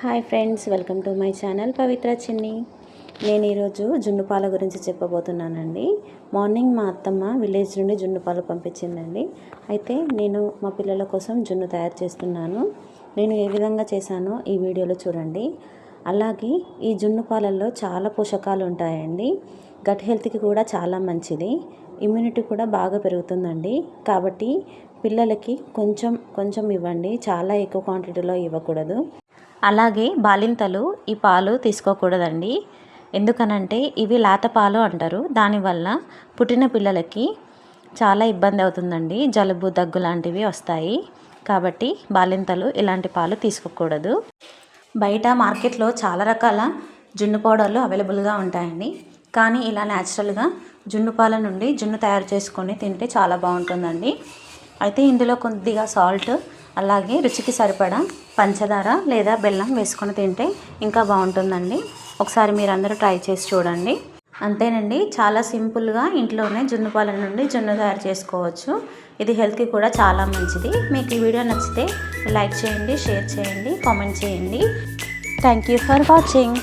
Hi friends, welcome to my channel Pavitra Chinni. నేను ఈరోజు జున్ను పాల గురించి చెప్పబోతున్నానండి. మార్నింగ్ మా అత్తమ్మ విలేజ్ నుండి జున్ను పాలు పంపించిందండి. అయితే నేను మా పిల్లల కోసం జున్ను తయారు చేస్తున్నాను. నేను ఏ విధంగా చేశానో ఈ వీడియోలో చూడండి. అలాగే ఈ జున్ను పాలల్లో చాలా పోషకాలు ఉంటాయండి. గట్ హెల్త్కి కూడా చాలా మంచిది. ఇమ్యూనిటీ కూడా బాగా పెరుగుతుందండి. కాబట్టి పిల్లలకి కొంచెం కొంచెం ఇవ్వండి, చాలా ఎక్కువ క్వాంటిటీలో ఇవ్వకూడదు. అలాగే బాలింతలు ఈ పాలు తీసుకోకూడదండి. ఎందుకనంటే ఇవి లేత పాలు అంటారు. దానివల్ల పుట్టిన పిల్లలకి చాలా ఇబ్బంది అవుతుందండి. జలుబు, దగ్గు లాంటివి వస్తాయి. కాబట్టి బాలింతలు ఇలాంటి పాలు తీసుకోకూడదు. బయట మార్కెట్లో చాలా రకాల జున్ను పౌడర్లు అవైలబుల్గా ఉంటాయండి. కానీ ఇలా న్యాచురల్గా జున్ను పాల నుండి జున్ను తయారు చేసుకొని తింటే చాలా బాగుంటుందండి. అయితే ఇందులో కొద్దిగా సాల్ట్, అలాగే రుచికి సరిపడా పంచదార లేదా బెల్లం వేసుకొని తింటే ఇంకా బాగుంటుందండి. ఒకసారి మీరు అందరూ ట్రై చేసి చూడండి. అంతేనండి, చాలా సింపుల్గా ఇంట్లోనే జున్ను పాల నుండి జున్ను తయారు చేసుకోవచ్చు. ఇది హెల్త్కి కూడా చాలా మంచిది. మీకు ఈ వీడియో నచ్చితే లైక్ చేయండి, షేర్ చేయండి, కామెంట్ చేయండి. Thank you for watching.